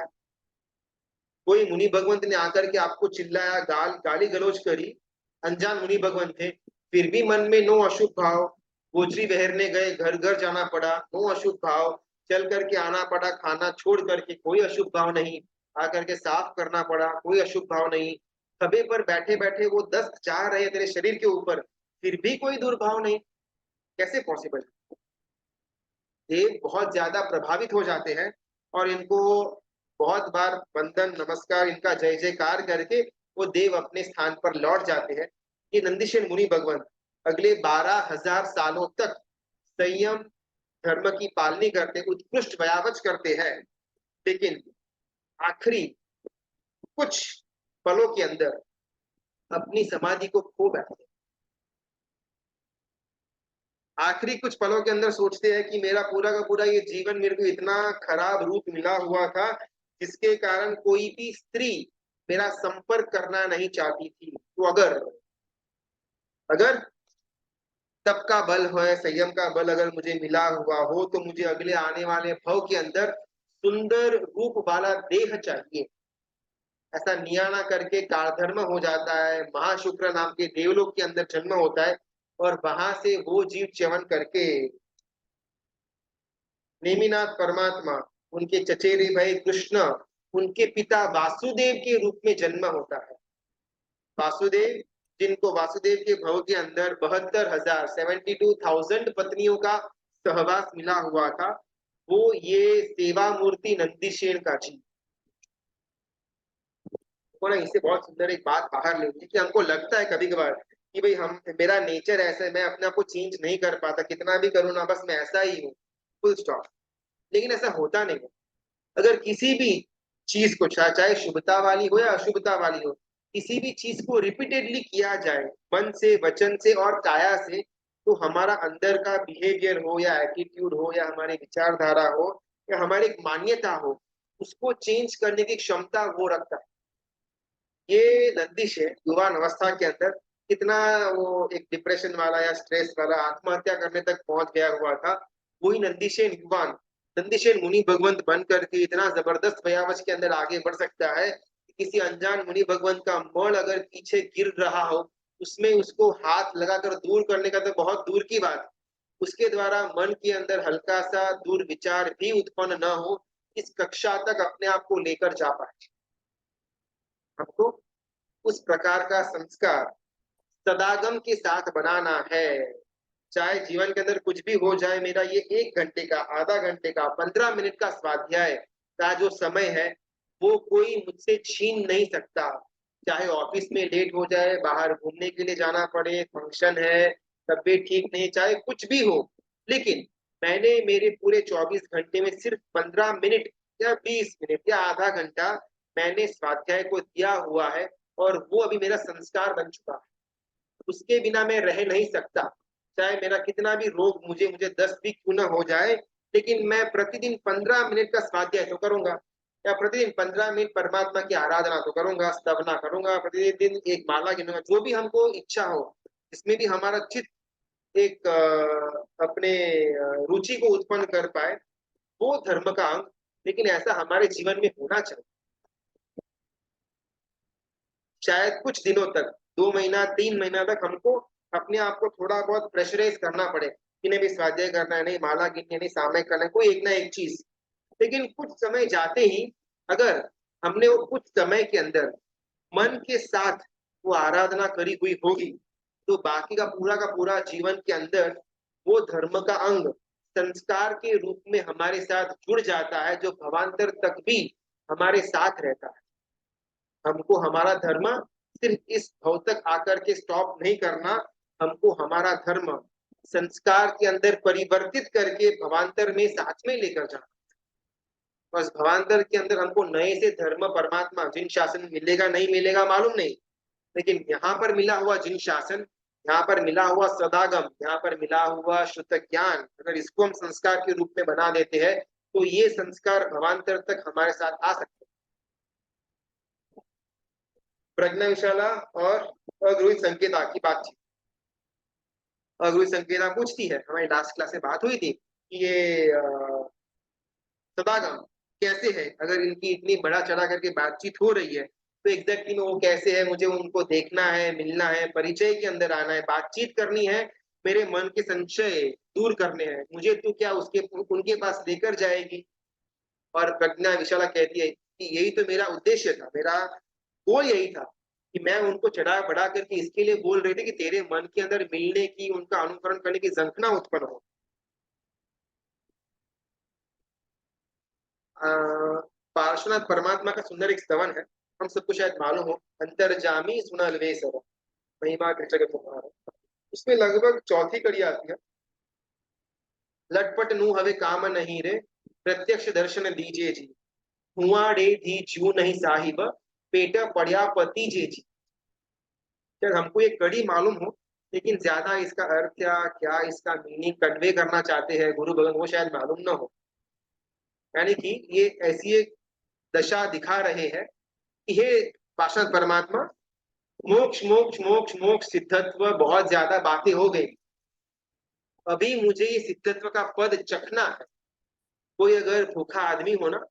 कोई मुनि भगवंत ने आकर के आपको चिल्लाया, गाली गलौज करी, अनजान मुनि भगवंत थे, फिर भी मन में नो अशुभ भाव। गोचरी बहरने गए, घर घर जाना पड़ा, नो अशुभ भाव। चल करके आना पड़ा, खाना छोड़ करके, कोई अशुभ भाव नहीं। आकर के साफ करना पड़ा, कोई अशुभ भाव नहीं। खभे पर बैठे बैठे वो दस्त जा रहे तेरे शरीर के ऊपर, फिर भी कोई दुर्भाव नहीं, कैसे पॉसिबल। देव बहुत ज्यादा प्रभावित हो जाते हैं और इनको बहुत बार वंदन नमस्कार इनका जय जयकार करके वो देव अपने स्थान पर लौट जाते हैं। ये नंदीशेन मुनि भगवान अगले 12,000 सालों तक संयम धर्म की पालनी करते, उत्कृष्ट व्यावच करते हैं, लेकिन आखिरी कुछ पलों के अंदर अपनी समाधि को खो बैठते। आखिरी कुछ पलों के अंदर सोचते हैं कि मेरा पूरा का पूरा ये जीवन मेरे को इतना खराब रूप मिला हुआ था, जिसके कारण कोई भी स्त्री मेरा संपर्क करना नहीं चाहती थी। तो अगर अगर तप का बल है, संयम का बल अगर मुझे मिला हुआ हो, तो मुझे अगले आने वाले भव के अंदर सुंदर रूप वाला देह चाहिए। ऐसा नियाना करके कालधर्म हो जाता है, महाशुक्र नाम के देवलोक के अंदर जन्म होता है, और वहां से वो जीव च्यवन करके नेमिनाथ परमात्मा, उनके चचेरे भाई कृष्ण, उनके पिता वासुदेव के रूप में जन्म होता है। वासुदेव, जिनको वासुदेव के भव के अंदर 72,000 72,000 पत्नियों का सहवास मिला हुआ था, वो ये सेवा मूर्ति नंदीशेन का जी को ना, इससे बहुत सुंदर एक बात बाहर लेंगे कि हमको लगता है कभी कभार कि भाई हम, मेरा नेचर ऐसा है, मैं अपने आप को चेंज नहीं कर पाता, कितना भी करूँ ना बस मैं ऐसा ही हूँ, फुल स्टॉप। लेकिन ऐसा होता नहीं है। अगर किसी भी चीज को, चाहे शुभता वाली हो या अशुभता वाली हो, किसी भी चीज को रिपीटेडली किया जाए मन से, वचन से और काया से, तो हमारा अंदर का बिहेवियर हो या एटीट्यूड हो या हमारी विचारधारा हो या हमारी एक मान्यता हो, उसको चेंज करने की क्षमता वो रखता है। ये नंदिश है युवा अवस्था के अंदर कितना वो एक डिप्रेशन वाला या स्ट्रेस वाला आत्महत्या करने तक पहुंच गया हुआ था, वही नंदीशेन युवान, नंदीशेन मुनि भगवंत बन करके इतना जबरदस्त भयावच के अंदर आगे बढ़ सकता है कि किसी अनजान मुनि भगवंत का मल अगर पीछे गिर रहा हो, उसमें उसको हाथ लगाकर दूर करने का तो बहुत दूर की बात, उसके द्वारा मन के अंदर हल्का सा दूर विचार भी उत्पन्न न हो, इस कक्षा तक अपने आप को लेकर जा पाए। हमको उस प्रकार का संस्कार सदागम के साथ बनाना है। चाहे जीवन के अंदर कुछ भी हो जाए, मेरा ये 1 घंटे का, आधा घंटे का, 15 मिनट का स्वाध्याय का जो समय है, वो कोई मुझसे छीन नहीं सकता। चाहे ऑफिस में लेट हो जाए, बाहर घूमने के लिए जाना पड़े, फंक्शन है, तबीयत ठीक नहीं, चाहे कुछ भी हो, लेकिन मैंने मेरे पूरे 24 घंटे में सिर्फ 15 मिनट या 20 मिनट या आधा घंटा मैंने स्वाध्याय को दिया हुआ है, और वो अभी मेरा संस्कार बन चुका है। उसके बिना मैं रह नहीं सकता। चाहे मेरा कितना भी रोग मुझे मुझे 10 भी क्यों ना हो जाए, लेकिन मैं प्रतिदिन 15 मिनट का स्वाध्याय तो करूंगा, या प्रतिदिन 15 मिनट परमात्मा की आराधना तो करूंगा, स्तवना करूंगा, प्रतिदिन एक माला गिनूंगा, जो भी हमको इच्छा हो, जिसमें भी हमारा चित्त एक अपने रुचि को उत्पन्न कर पाए, वो धर्म का अंग। लेकिन ऐसा हमारे जीवन में होना चाहिए। शायद कुछ दिनों तक, 2 महीना 3 महीना तक हमको अपने आप को थोड़ा बहुत प्रेशराइज करना पड़े कि नहीं भी स्वाध्याय करना है, नहीं माला गिननी है, नहीं सामयिक करना है, कोई एक ना एक चीज। लेकिन कुछ समय जाते ही अगर हमने वो कुछ समय के अंदर मन के साथ वो आराधना करी हुई होगी, तो बाकी का पूरा जीवन के अंदर वो धर्म का अंग संस्कार के रूप में हमारे साथ जुड़ जाता है, जो भवांतर तक भी हमारे साथ रहता है। हमको हमारा धर्म सिर्फ इस भव तक आकर के स्टॉप नहीं करना, हमको हमारा धर्म संस्कार के अंदर परिवर्तित करके भवांतर में साथ में लेकर जाना। बस भवांतर के अंदर हमको नए से धर्म परमात्मा जिन शासन मिलेगा नहीं मिलेगा मालूम नहीं, लेकिन यहाँ पर मिला हुआ जिन शासन, यहाँ पर मिला हुआ सदागम, यहाँ पर मिला हुआ शुद्ध ज्ञान, अगर इसको हम संस्कार के रूप में बना देते हैं, तो ये संस्कार भवांतर तक हमारे साथ आ सकते हैं। प्रज्ञा विशाला और अग्रहित संकेता की बातचीत। अग्रहित संकेता पूछती है, हमारी लास्ट क्लास में बात हुई थी कि ये सदागम कैसे है, अगर इनकी इतनी बड़ा चढ़ा करके बातचीत हो रही है, तो एग्जैक्टली में वो कैसे है, मुझे उनको देखना है, मिलना है, परिचय के अंदर आना है, बातचीत करनी है, मेरे मन के संशय दूर करने हैं, मुझे तो क्या उसके उनके पास लेकर जाएगी। और प्रज्ञा विशाला कहती है कि यही तो मेरा उद्देश्य था, मेरा गोल यही था कि मैं उनको चढ़ा बढ़ा करके इसके लिए बोल रहे थे कि तेरे मन के अंदर मिलने की, उनका अनुकरण करने की झंखना उत्पन्न हो। पार्श्वनाथ परमात्मा का सुंदर एक स्तवन है, हम सबको शायद मालूम हो, अंतर्जामी सुनल वे सर, महिमा कृष्ण तुम्हारा। उसमें लगभग चौथी कड़ी आती है, लटपट नू हवे काम नहीं रे, प्रत्यक्ष दर्शन दीजिए जी, हुआ डे धी जू नहीं साहिब, पेट पड़िया पति जे जी। शायद हमको ये कड़ी मालूम हो, लेकिन ज्यादा इसका अर्थ या क्या इसका मीनिंग कन्वे करना चाहते हैं गुरु भगवान, वो शायद मालूम ना हो। यानी कि ये ऐसी एक दशा दिखा रहे हैं कि हे पार्षद परमात्मा, मोक्ष मोक्ष मोक्ष मोक्ष सिद्धत्व बहुत ज्यादा बातें हो गई, अभी मुझे ये सिद्धत्व का पद चखना है। कोई अगर भूखा आदमी हो ना,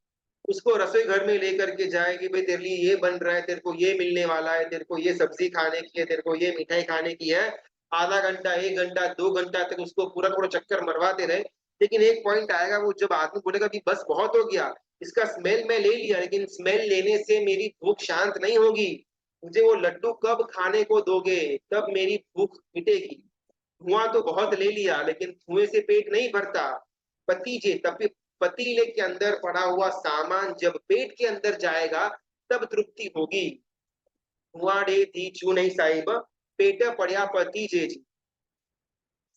उसको रसोई घर में लेकर के जाए कि भाई तेरे लिए ये बन रहा है, तेरे को ये मिलने वाला है, तेरे को ये सब्जी खाने की है, तेरे को ये मिठाई खाने की है, आधा घंटा 1 घंटा 2 घंटा तक उसको पूरा पूरा चक्कर मरवाते रहे। लेकिन एक पॉइंट आएगा, वो जब आदमी बोलेगा कि बस बहुत हो गया, इसका स्मेल मैं ले लिया, लेकिन स्मेल लेने से मेरी भूख शांत नहीं होगी, मुझे वो लड्डू कब खाने को दोगे, तब मेरी भूख मिटेगी। धुआं तो बहुत ले लिया, लेकिन धुएं से पेट नहीं भरता। पतीजे तब, पतीले के अंदर पड़ा हुआ सामान जब पेट के अंदर जाएगा, तब तृप्ति होगी। धुआं डे दी चू नहीं साहिब, पेट पड़िया पतीजे जी।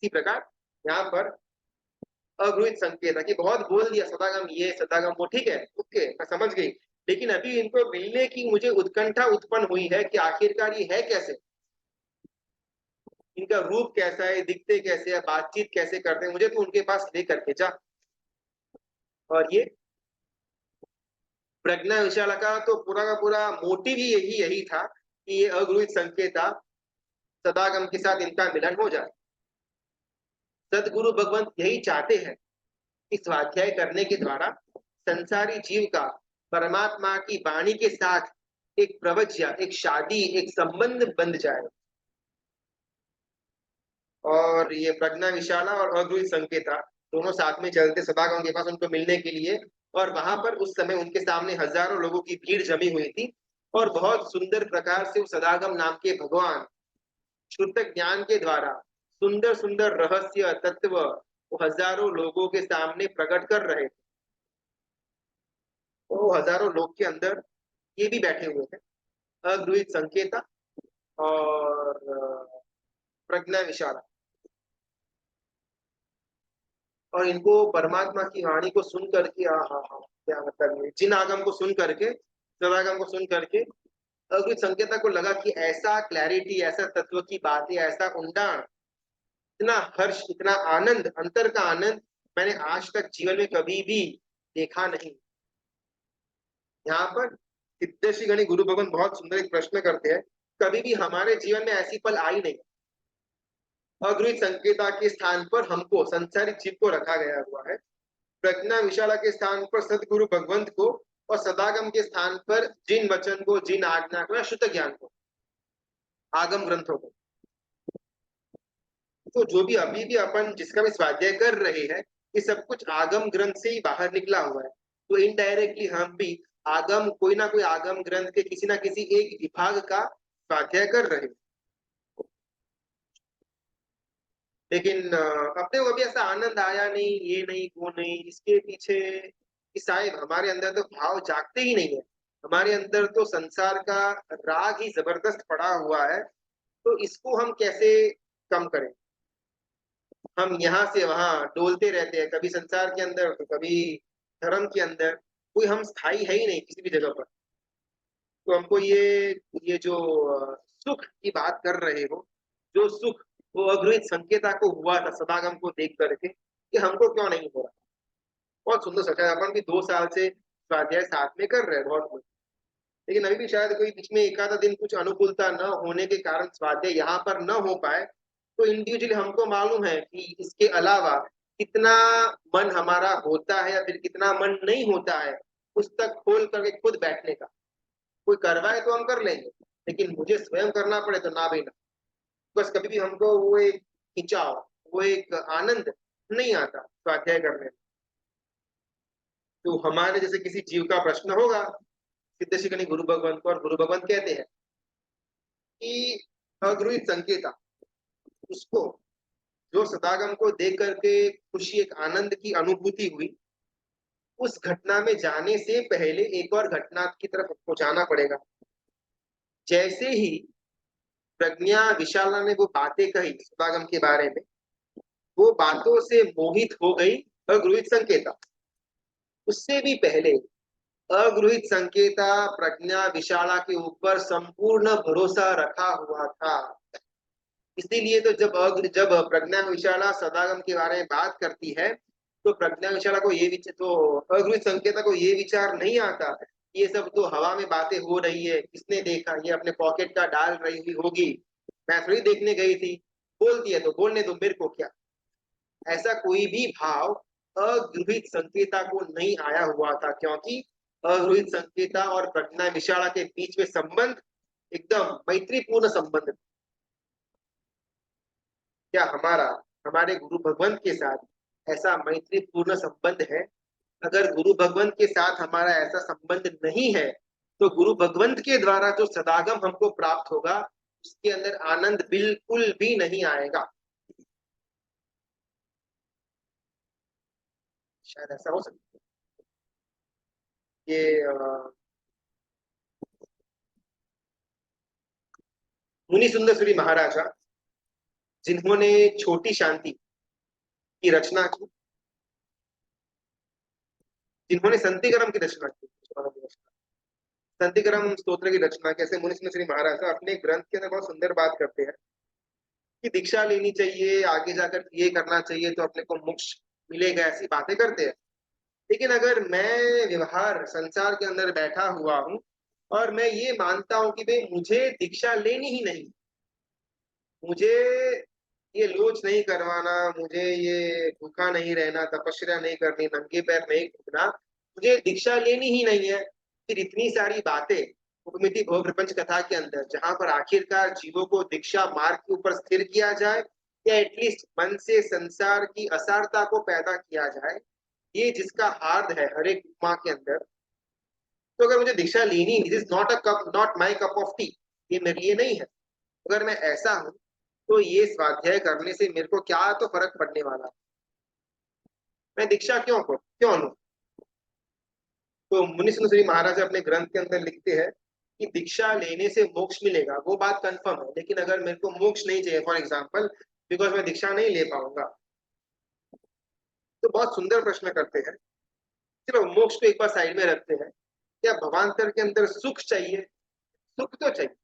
इसी प्रकार यहाँ पर अगुहित संकेत है कि बहुत बोल दिया सदागम ये सदागम वो, ठीक है, ओके, मैं समझ गई, लेकिन अभी इनको मिलने की मुझे उत्कंठा उत्पन्न हुई है कि आखिरकार ये है कैसे, इनका रूप कैसा है, दिखते कैसे है, बातचीत कैसे करते हैं, मुझे तो उनके पास ले करके जा। और ये प्रज्ञा विशाला का तो पूरा का पूरा मोटिव ही यही यही था कि ये अगुहित संकेता सदागम के साथ इनका मिलन हो जाए। सदगुरु भगवंत यही चाहते हैं कि स्वाध्याय करने के द्वारा संसारी जीव का परमात्मा की वाणी के साथ एक प्रवज्या, एक शादी, एक संबंध बन जाए। और ये प्रज्ञा विशाला और अद्वैत संकेता दोनों साथ में चलते सदागम के पास उनको मिलने के लिए, और वहां पर उस समय उनके सामने हजारों लोगों की भीड़ जमी हुई थी, और बहुत सुंदर प्रकार से उस सदागम नाम के भगवान शुद्ध ज्ञान के द्वारा सुंदर सुंदर रहस्य तत्व वो हजारों लोगों के सामने प्रकट कर रहे थे। वो हजारों लोग के अंदर ये भी बैठे हुए थे, अद्वैत संकेता और प्रज्ञा विशाला, और इनको परमात्मा की वाणी को सुन करके, हाँ हाँ हाँ, क्या मतलब है, जिन आगम को सुन करके, सदागम को सुन करके अद्वैत संकेता को लगा कि ऐसा क्लैरिटी, ऐसा तत्व की बातें, ऐसा उंडाण, इतना हर्ष, इतना आनंद, अंतर का आनंद मैंने आज तक जीवन में कभी भी देखा नहीं। यहाँ पर सिद्धेश्वरी गणी गुरु भगवान बहुत सुंदर एक प्रश्न करते हैं, कभी भी हमारे जीवन में ऐसी पल आई नहीं, अद्वैत संकेता के स्थान पर हमको संसारिक जीव को रखा गया हुआ है, प्रज्ञा विशाला के स्थान पर सदगुरु भगवंत को, और सदागम के स्थान पर जिन वचन को, जिन आज्ञा को या शुद्ध ज्ञान को, आगम ग्रंथों को। तो जो भी अभी भी अपन जिसका भी स्वाध्याय कर रहे हैं, ये सब कुछ आगम ग्रंथ से ही बाहर निकला हुआ है। तो इनडायरेक्टली हम भी आगम, कोई ना कोई आगम ग्रंथ के किसी ना किसी एक विभाग का स्वाध्याय कर रहे हैं। लेकिन अपने को भी ऐसा आनंद आया नहीं, ये नहीं वो नहीं, इसके पीछे कि साहिब हमारे अंदर तो भाव जागते ही नहीं है, हमारे अंदर तो संसार का राग ही जबरदस्त पड़ा हुआ है, तो इसको हम कैसे कम करें। हम यहाँ से वहां डोलते रहते हैं, कभी संसार के अंदर तो कभी धर्म के अंदर, कोई हम स्थायी है ही नहीं किसी भी जगह पर। तो हमको ये जो सुख की बात कर रहे हो, जो सुख वो अग्रहित संकेता को हुआ था सदागम को देख करके, कि हमको क्यों नहीं हो रहा। बहुत सुंदर सोचा है, अपन भी 2 साल से स्वाध्याय साथ में कर रहे हैं, बहुत कुछ, लेकिन अभी भी शायद कोई बीच में एक आधा दिन कुछ अनुकूलता न होने के कारण स्वाध्याय यहाँ पर न हो पाए। तो इंडिविजुअली हमको मालूम है कि इसके अलावा कितना मन हमारा होता है या फिर कितना मन नहीं होता है पुस्तक खोल करके खुद बैठने का। कोई करवाए तो हम कर लेंगे, लेकिन मुझे स्वयं करना पड़े तो ना भी ना। बस कभी भी हमको वो एक खिंचाव, वो एक आनंद नहीं आता स्वाध्याय करने में। तो हमारे जैसे किसी जीव का प्रश्न होगा सिद्धेश्वरी गुरु भगवान को, और गुरु भगवान कहते हैं कि अगुहित संकेता, उसको जो सदागम को देख करके खुशी, एक आनंद की अनुभूति हुई, उस घटना में जाने से पहले एक और घटना की तरफ हमको जाना पड़ेगा। जैसे ही प्रज्ञा विशाला ने वो बातें कही समागम के बारे में, वो बातों से मोहित हो गई अगुरुहित संकेता। उससे भी पहले अगुरुहित संकेता प्रज्ञा विशाला के ऊपर संपूर्ण भरोसा रखा हुआ था। इसीलिए तो जब प्रज्ञा विशाला सदागम के बारे में बात करती है, तो प्रज्ञा विशाला को ये विचार, तो अगुरुहित संकेता को ये विचार नहीं आता, ये सब तो हवा में बातें हो रही है, किसने देखा, ये अपने पॉकेट का डाल रही हुई होगी, मैं थोड़ी देखने गई थी, बोलती है तो बोलने दो, मेरे को क्या। ऐसा कोई भी भाव अगृहित संकेता को नहीं आया हुआ था, क्योंकि अगृहित संकेता और प्रज्ञा विशाला के बीच में संबंध एकदम मैत्रीपूर्ण संबंध। क्या हमारा हमारे गुरु भगवंत के साथ ऐसा मैत्रीपूर्ण संबंध है? अगर गुरु भगवंत के साथ हमारा ऐसा संबंध नहीं है, तो गुरु भगवंत के द्वारा जो सदागम हमको प्राप्त होगा, उसके अंदर आनंद बिल्कुल भी नहीं आएगा। शायद ऐसा हो सकता है। ये मुनि सुंदर सूरी महाराजा, जिन्होंने छोटी शांति की रचना की, जिन्होंने संतिगरम की रचना की, संतिगरम स्तोत्र की रचना, कैसे मुनि सुंदर सूरी महाराज अपने ग्रंथ के अंदर बहुत सुंदर बात करते हैं कि दीक्षा लेनी चाहिए, आगे जाकर ये करना चाहिए तो अपने को मोक्ष मिलेगा, ऐसी बातें करते हैं। लेकिन अगर मैं व्यवहार संसार के अंदर बैठा हुआ हूँ और मैं ये मानता हूँ कि भाई मुझे दीक्षा लेनी ही नहीं, मुझे ये लोच नहीं करवाना, मुझे ये भूखा नहीं रहना, तपस्या नहीं करनी, नंगे पैर नहीं घूमना, मुझे दीक्षा लेनी ही नहीं है, फिर इतनी सारी बातें उपमिति भव प्रपंच कथा के अंदर, जहां पर आखिरकार जीवों को दीक्षा मार्ग के ऊपर स्थिर किया जाए, या एटलीस्ट मन से संसार की असारता को पैदा किया जाए, ये जिसका हार्द है हर एक उपमा के अंदर। तो अगर मुझे दीक्षा लेनी, this is not a cup, not my cup of T, ये मेरे लिए नहीं है, अगर मैं ऐसा हूं, तो ये स्वाध्याय करने से मेरे को क्या तो फर्क पड़ने वाला है, मैं दीक्षा क्यों लूं। तो मुनि सुंदरी महाराज अपने ग्रंथ के अंदर लिखते हैं कि दीक्षा लेने से मोक्ष मिलेगा, वो बात कंफर्म है, लेकिन अगर मेरे को मोक्ष नहीं चाहिए, फॉर एग्जाम्पल बिकॉज मैं दीक्षा नहीं ले पाऊंगा, तो बहुत सुंदर प्रश्न करते हैं। चलो मोक्ष को एक बार साइड में रखते हैं, क्या भवांतर के अंदर सुख चाहिए? सुख तो चाहिए।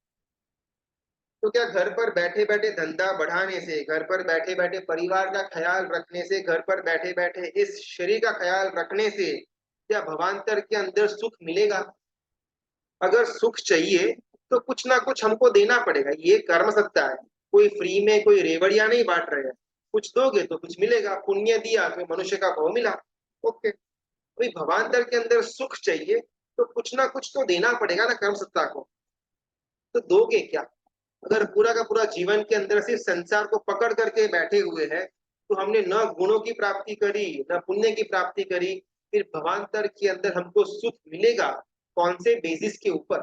तो क्या घर पर बैठे बैठे धंधा बढ़ाने से, घर पर बैठे बैठे परिवार का ख्याल रखने से, घर पर बैठे बैठे इस शरीर का ख्याल रखने से क्या भवांतर के अंदर सुख मिलेगा? अगर सुख चाहिए तो कुछ ना कुछ हमको देना पड़ेगा, ये कर्म सत्ता है, कोई फ्री में कोई रेवड़िया नहीं बांट रहे हैं, कुछ दोगे तो कुछ मिलेगा, पुण्य दिया तो मनुष्य का भाव मिला। ओके, भाई भवांतर के अंदर सुख चाहिए तो कुछ ना कुछ तो देना पड़ेगा ना कर्म सत्ता को, तो दोगे क्या? अगर पूरा का पूरा जीवन के अंदर सिर्फ संसार को पकड़ करके बैठे हुए हैं, तो हमने न गुणों की प्राप्ति करी न पुण्य की प्राप्ति करी, फिर भवांतर के अंदर हमको सुख मिलेगा कौन से बेसिस के ऊपर?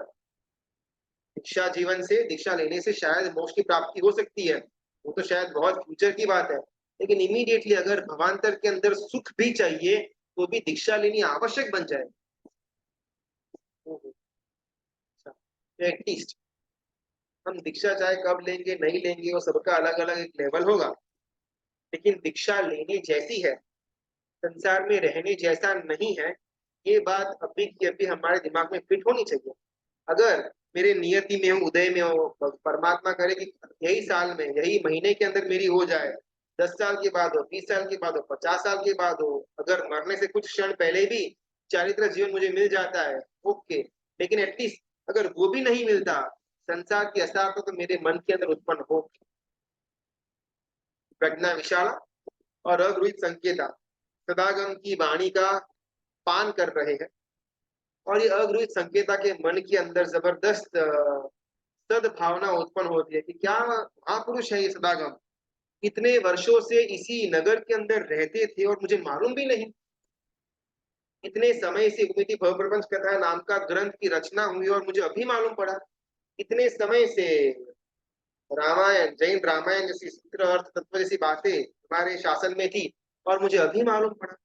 दीक्षा जीवन से, दीक्षा लेने से शायद मोक्ष की प्राप्ति हो सकती है, वो तो शायद बहुत फ्यूचर की बात है, लेकिन इमीडिएटली अगर भवांतर के अंदर सुख भी चाहिए, तो भी दीक्षा लेनी आवश्यक बन जाए। एटलीस्ट हम दीक्षा चाहे कब लेंगे नहीं लेंगे, वो सबका अलग अलग एक लेवल होगा, लेकिन दीक्षा लेने जैसी है, संसार में रहने जैसा नहीं है, ये बात अभी की अभी हमारे दिमाग में फिट होनी चाहिए। अगर मेरे नियति में हो, उदय में हो, परमात्मा करे कि यही साल में, यही महीने के अंदर मेरी हो जाए, 10 साल के बाद हो, 20 साल के बाद हो, 50 साल के बाद हो, अगर मरने से कुछ क्षण पहले भी चारित्र जीवन मुझे मिल जाता है, ओके, लेकिन एटलीस्ट अगर वो भी नहीं मिलता, संसार की असारता तो मेरे मन के अंदर उत्पन्न हो। प्रज्ञा विशाला और अगृहित संकेता सदागम की वाणी का पान कर रहे हैं, और ये अगृहित संकेता के मन के अंदर जबरदस्त सद्भावना उत्पन्न होती है कि क्या महापुरुष है ये सदागम, इतने वर्षों से इसी नगर के अंदर रहते थे और मुझे मालूम भी नहीं, इतने समय से उपमिति भव प्रपंच कथा नाम का ग्रंथ की रचना हुई और मुझे अभी मालूम पड़ा, इतने समय से रामायण, जैन रामायण जैसी सूत्र अर्थ तत्व जैसी बातें हमारे शासन में थी और मुझे अभी मालूम पड़ा।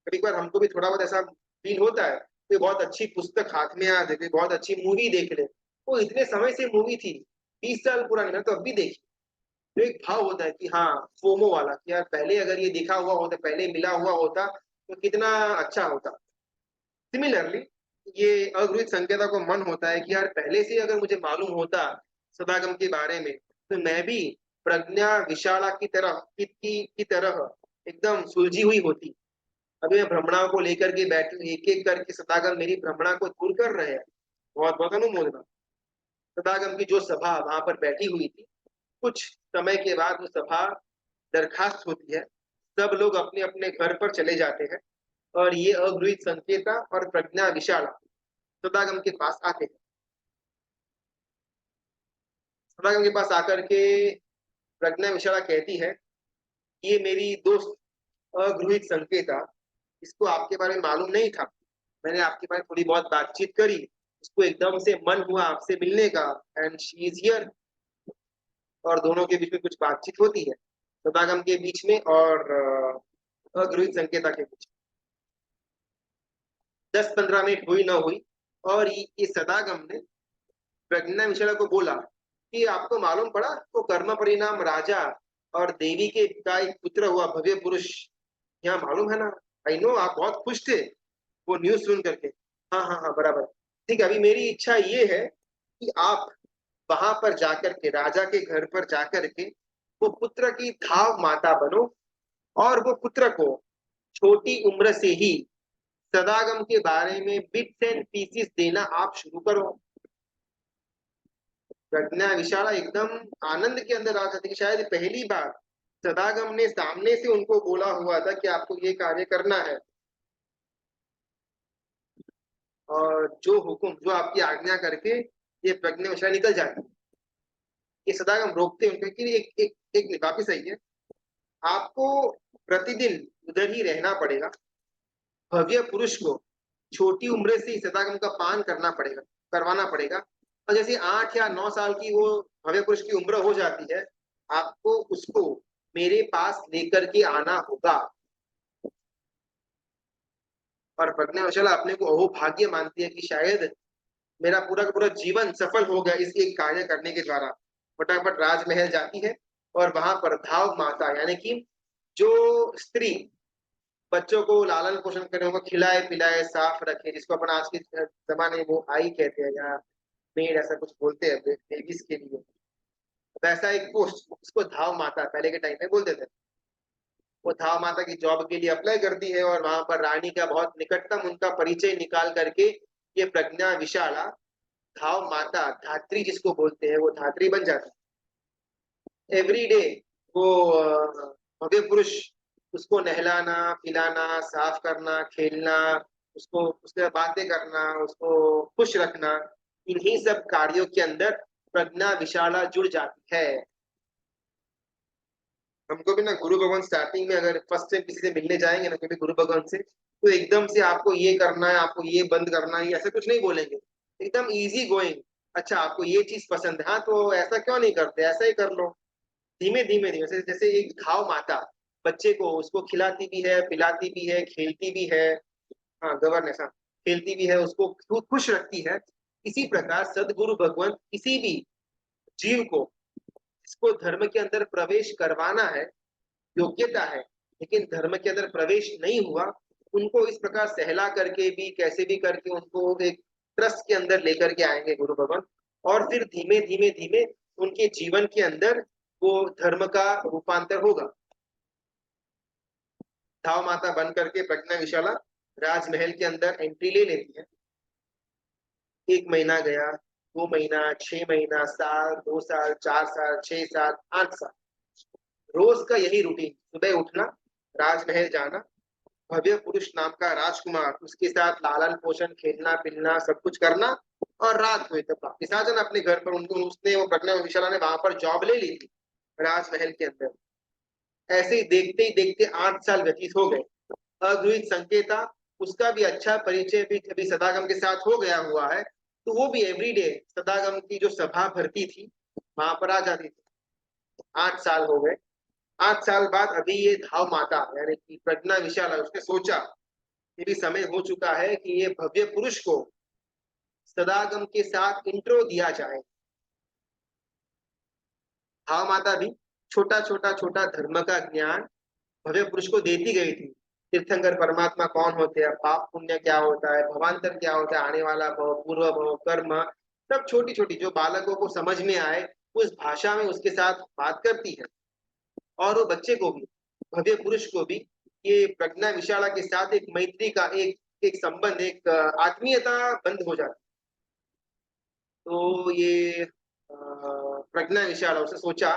कभी कभार हमको भी थोड़ा बहुत ऐसा फील होता है, कोई बहुत अच्छी पुस्तक हाथ में आ जाए, कोई बहुत अच्छी मूवी देख ले, वो इतने समय से मूवी थी, 20 साल पुरानी, मैंने तो अब भी देखी। तो एक भाव होता है कि हाँ, फोमो वाला, कि यार पहले अगर ये देखा हुआ होता, पहले मिला हुआ होता तो कितना अच्छा होता। सिमिलरली ये अग्रहित संकेता को मन होता है कि यार पहले से अगर मुझे मालूम होता सदागम के बारे में, तो मैं भी प्रज्ञा विशाला की तरह एकदम सुलझी हुई होती। अभी मैं भ्रमणा को लेकर के बैठी हूँ, एक एक करके सदागम मेरी भ्रमणा को दूर कर रहे हैं। बहुत बहुत अनुमोदना। सदागम की जो सभा वहां पर बैठी हुई थी, कुछ समय के बाद वो सभा बर्खास्त होती है। सब लोग अपने अपने घर पर चले जाते हैं और ये अगुहित संकेता और प्रज्ञा विशाला सदागम के पास आते हैं। सदागम के पास आकर के प्रज्ञा विशाला कहती है, ये मेरी दोस्त अगुहित संकेता, इसको आपके बारे में मालूम नहीं था। मैंने आपके बारे में थोड़ी बहुत बातचीत करी, उसको एकदम से मन हुआ आपसे मिलने का, एंड शी इज हियर। और दोनों के बीच में कुछ बातचीत होती है, सदागम के बीच में और अगुहित संकेता के बीच। 10-15 मिनट हुई ना हुई, और ये सदागम ने प्रज्ञा विशाला को बोला कि आपको मालूम पड़ा वो कर्म परिणाम राजा और देवी के का एक पुत्र हुआ भव्य पुरुष, यहाँ मालूम है ना? आई नो आप बहुत खुश थे वो न्यूज सुन करके। हाँ हाँ हाँ, बराबर। ठीक है, अभी मेरी इच्छा ये है कि आप वहां पर जाकर के, राजा के घर पर जाकर के, वो पुत्र की धाव माता बनो, और वो पुत्र को छोटी उम्र से ही सदागम के बारे में बिट्स एंड पीसीस देना आप शुरू करो। प्रज्ञा विशाला एकदम आनंद के अंदर आ जाती कि शायद पहली बार सदागम ने सामने से उनको बोला हुआ था कि आपको ये कार्य करना है, और जो हुक्म, जो आपकी आज्ञा करके ये प्रज्ञा विशाला निकल जाती है। ये सदागम रोकते हैं उनको कि एक एक एक वापिस सही है, आपको प्रतिदिन उधर ही रहना पड़ेगा। भव्य पुरुष को छोटी उम्र से ही सदागम का पान करना पड़ेगा, करवाना पड़ेगा। और जैसे 8 या 9 साल की वो भव्य पुरुष की उम्र हो जाती है, आपको उसको मेरे पास लेकर के आना होगा। और प्रज्ञावशाला अपने को अहोभाग्य मानती है कि शायद मेरा पूरा का पूरा जीवन सफल हो गया इस एक कार्य करने के द्वारा। फटाफट राजमहल जाती है, और वहां पर धाव माता, यानी कि जो स्त्री बच्चों को लालन पोषण करे, उनको खिलाए पिलाए साफ रखे, जिसको अपन आज के जमाने में वो आई कहते हैं, या मेड ऐसा कुछ बोलते हैं बेबीज के लिए, वैसा एक पोस्ट उसको धाव माता पहले के टाइम में बोलते थे। वो धाव माता की जॉब के लिए अप्लाई करती है, और वहां पर रानी का बहुत निकटतम उनका परिचय निकाल करके ये प्रज्ञा विशाला धाव माता, धात्री जिसको बोलते हैं, वो धात्री बन जाती है। एवरी डे वो भव्य पुरुष उसको नहलाना पिलाना साफ करना खेलना, उसको उससे बातें करना, उसको खुश रखना, इन्हीं सब कार्यों के अंदर प्रज्ञा विशाला जुड़ जाती है। हमको भी ना गुरु भगवान स्टार्टिंग में अगर फर्स्ट टाइम किसी से मिलने जाएंगे ना कभी गुरु भगवान से, तो एकदम से आपको ये करना है, आपको ये बंद करना है, ऐसा कुछ नहीं बोलेंगे। एकदम इजी गोइंग। अच्छा आपको ये चीज पसंद है, हाँ तो ऐसा क्यों नहीं करते, ऐसा ही कर लो। धीमे धीमे धीमे जैसे जैसे एक घाव माता बच्चे को उसको खिलाती भी है पिलाती भी है खेलती भी है। हाँ गवर्नेंस, हाँ, खेलती भी है, उसको खुश रखती है। इसी प्रकार सदगुरु भगवान किसी भी जीव को, इसको धर्म के अंदर प्रवेश करवाना है, योग्यता है, लेकिन धर्म के अंदर प्रवेश नहीं हुआ, उनको इस प्रकार सहला करके भी कैसे भी करके उनको एक ट्रस्ट के अंदर लेकर के आएंगे गुरु भगवान। और फिर धीमे धीमे धीमे उनके जीवन के अंदर वो धर्म का रूपांतर होगा। धाव माता बन करके प्रज्ञा विशाला राजमहल के अंदर एंट्री ले लेती है। 1 महीना गया, 2 महीना, 6 महीना, साल, 2 साल, 4 साल, 6 साल, 8 साल, रोज का यही रूटीन, सुबह उठना, राजमहल जाना, भव्य पुरुष नाम का राजकुमार उसके साथ लालन पोषण खेलना पिलना सब कुछ करना, और रात हुई तब वापिस आ जाना अपने घर पर। उनको उसने वो प्रज्ञा विशाला ने वहां पर जॉब ले ली थी राजमहल के अंदर। ऐसे ही देखते 8 साल व्यतीत हो गए। अगुहित संकेता, उसका भी अच्छा परिचय भी अभी सदागम के साथ हो गया हुआ है, तो वो भी एवरीडे सदागम की जो सभा भरती थी वहां पर आ जाती थी। 8 साल हो गए। 8 साल बाद अभी ये धाव माता यानी कि प्रज्ञा विशाला उसने सोचा ये भी समय हो चुका है कि ये भव्य पुरुष को सदागम के साथ इंट्रो दिया जाए। भाव माता भी छोटा छोटा छोटा धर्म का ज्ञान भव्य पुरुष को देती गई थी। तीर्थंकर परमात्मा कौन होते हैं, पाप पुण्य क्या होता है, भवांतर क्या होता है, आने वाला भव, पूर्व भव, कर्म, सब छोटी छोटी जो बालकों को समझ में आए उस भाषा में उसके साथ बात करती है। और वो बच्चे को भी, भव्य पुरुष को भी ये प्रज्ञा विशाला के साथ एक मैत्री का एक एक संबंध, एक आत्मीयता बंद हो जाती। तो ये प्रज्ञा विशाला उसने सोचा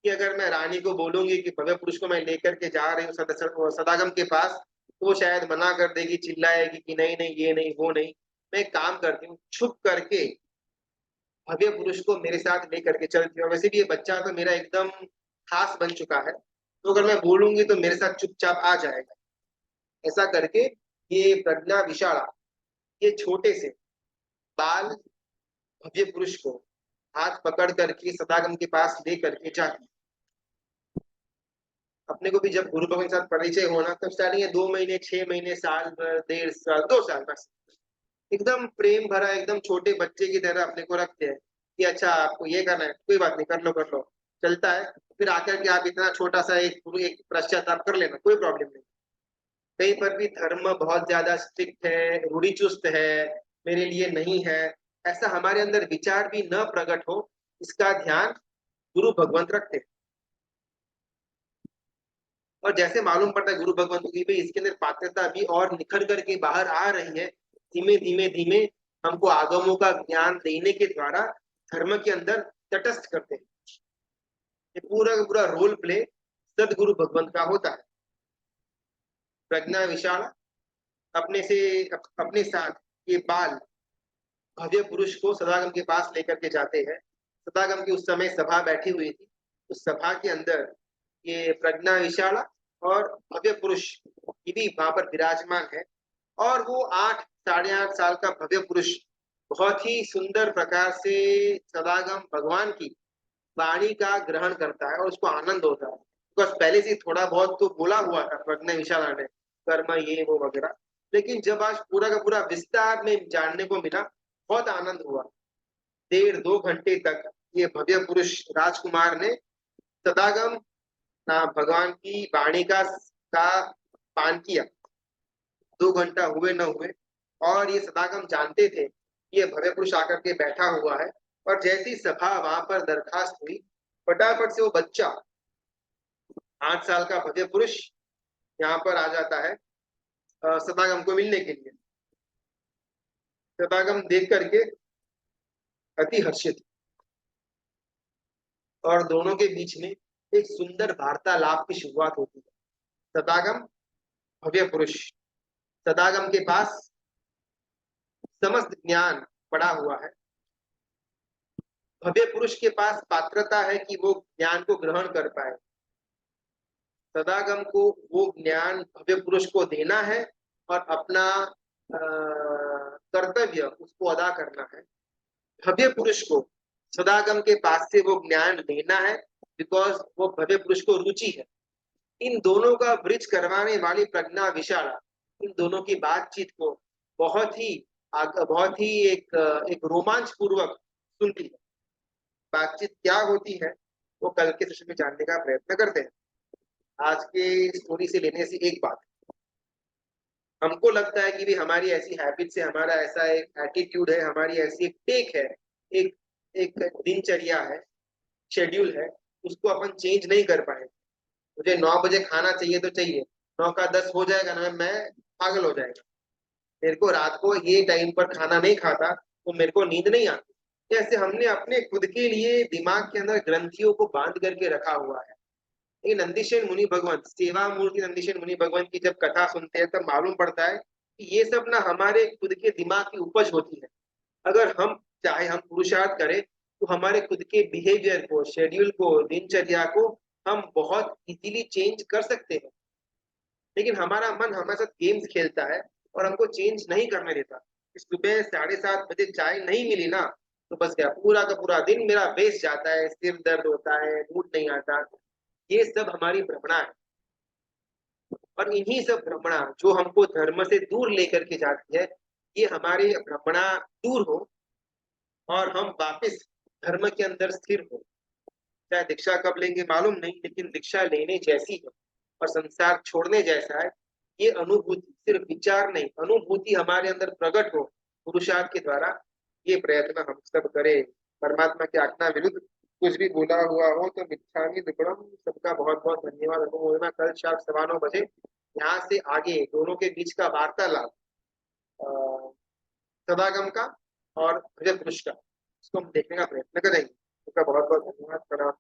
कि अगर मैं रानी को बोलूंगी कि भव्य पुरुष को मैं लेकर के जा रही हूँ सदागम के पास, तो वो शायद मना कर देगी, चिल्लाएगी कि नहीं नहीं ये नहीं वो नहीं। मैं एक काम करती हूँ, छुप करके भव्य पुरुष को मेरे साथ लेकर के चलती हूँ। वैसे भी ये बच्चा तो मेरा एकदम खास बन चुका है, तो अगर मैं बोलूंगी तो मेरे साथ चुपचाप आ जाएगा। ऐसा करके ये प्रज्ञा विशाला ये छोटे से बाल भव्य पुरुष को हाथ पकड़ करके सदागम के पास ले करके जाती। अपने को भी जब गुरु भगवान के साथ परिचय होना तब स्टार्टिंग है, 2 महीने, 6 महीने, साल भर, 1.5 साल, 2 साल बस एकदम प्रेम भरा, एकदम छोटे बच्चे की तरह अपने को रखते हैं कि अच्छा आपको ये करना है, कोई बात नहीं, कर लो, चलता है। फिर आकर के आप इतना छोटा सा एक पश्चाताप कर लेना, कोई प्रॉब्लम नहीं। कहीं पर भी धर्म बहुत ज्यादा स्ट्रिक्ट है, रूढ़िचुस्त है, मेरे लिए नहीं है, ऐसा हमारे अंदर विचार भी न प्रकट हो, इसका ध्यान गुरु भगवंत रखते हैं। और जैसे मालूम पड़ता है गुरु भगवंत की भी इसके अंदर पात्रता भी और निखर करके बाहर आ रही है, धीमे धीमे धीमे हमको आगमों का ज्ञान देने के द्वारा धर्म के अंदर तटस्थ करते हैं। ये पूरा का पूरा रोल प्ले सदगुरु भगवंत का होता है। प्रज्ञा विशाल अपने साथ ये बाल भव्य पुरुष को सदागम के पास लेकर के जाते हैं। सदागम की उस समय सभा बैठी हुई थी। उस सभा के अंदर ये प्रज्ञा विशाला और भव्य पुरुष ये भी वहां पर विराजमान है। और वो 8 साढ़े 8 साल का भव्य पुरुष बहुत ही सुंदर प्रकार से सदागम भगवान की वाणी का ग्रहण करता है और उसको आनंद होता है। बस पहले से थोड़ा बहुत तो बोला हुआ था प्रज्ञा विशाला ने, कर्म ये वो वगैरह, लेकिन जब आज पूरा का पूरा विस्तार में जानने को मिला, बहुत आनंद हुआ। 1.5 2 घंटे तक ये भव्य पुरुष राजकुमार ने सदागम ना भगवान की वाणी का पान किया। 2 घंटा हुए न हुए और ये सदागम जानते थे कि ये भव्य पुरुष आकर के बैठा हुआ है। और जैसी सभा वहां पर दरखास्त हुई, फटाफट से वो बच्चा 8 साल का भव्य पुरुष यहाँ पर आ जाता है सदागम को मिलने के लिए। सदागम देख करके अति हर्षित और दोनों के बीच में एक सुंदर वार्तालाप की शुरुआत होती है। सदागम भव्य पुरुष, सदागम के पास समस्त ज्ञान पड़ा हुआ है। भव्य पुरुष के पास पात्रता है कि वो ज्ञान को ग्रहण कर पाए। सदागम को वो ज्ञान भव्य पुरुष को देना है और अपना कर्तव्य उसको अदा करना है। भव्य पुरुष को सदागम के पास से वो ज्ञान लेना है, बिकॉज वो भव्य पुरुष को रुचि है। इन दोनों का ब्रिज करवाने वाली प्रज्ञा विशाला इन दोनों की बातचीत को बहुत ही एक रोमांच पूर्वक सुनती है। बातचीत क्या होती है वो कल के सेशन में जानने का प्रयत्न करते हैं। आज के स्टोरी से लेने से एक बात, हमको लगता है कि भी हमारी ऐसी हैबिट्स है, हमारा ऐसा एक एटीट्यूड है, हमारी ऐसी एक टेक है, एक एक दिनचर्या है, शेड्यूल है, उसको अपन चेंज नहीं कर पाए। मुझे 9 बजे खाना चाहिए तो चाहिए, 9 का 10 हो जाएगा ना मैं पागल हो जाएगा। मेरे को रात को ये टाइम पर खाना नहीं खाता तो मेरे को नींद नहीं आती। जैसे हमने अपने खुद के लिए दिमाग के अंदर ग्रंथियों को बांध करके रखा हुआ है। ये नंदीशेन मुनि भगवंत, सेवा मूर्ति नंदीशेन मुनि भगवंत की जब कथा सुनते हैं तब मालूम पड़ता है कि ये सब ना हमारे खुद के दिमाग की उपज होती है। अगर हम चाहे हम पुरुषार्थ करें तो हमारे खुद के बिहेवियर को, शेड्यूल को, दिनचर्या को हम बहुत इजीली चेंज कर सकते हैं। लेकिन हमारा मन हमारे साथ गेम्स खेलता है और हमको चेंज नहीं करने देता। सुबह 7:30 बजे चाय नहीं मिली ना तो बस गया, पूरा का पूरा दिन मेरा वेस्ट जाता है, सिर दर्द होता है, मूड नहीं आता। ये सब हमारी भ्रमणा है। और इन्हीं सब भ्रमणा जो हमको धर्म से दूर लेकर के जाती है, ये हमारी भ्रमणा दूर हो और हम वापस धर्म के अंदर स्थिर हो। चाहे दीक्षा कब लेंगे मालूम नहीं, लेकिन दीक्षा लेने जैसी है और संसार छोड़ने जैसा है। ये अनुभूति सिर्फ विचार नहीं, अनुभूति हमारे अंदर प्रकट हो पुरुषार्थ के द्वारा, ये प्रयत्न हम सब करें। परमात्मा की आज्ञा विरुद्ध कुछ भी बोला हुआ हो तो मिच्छामि दुक्कड़म। सबका बहुत बहुत धन्यवाद। अनुमोदना। कल शाम 9:15 बजे यहाँ से आगे दोनों के बीच का वार्तालाप, अ, सदागम का और भजन पुरुष का, इसको हम देखने का प्रयत्न करेंगे। उसका बहुत बहुत धन्यवाद। प्रणाम।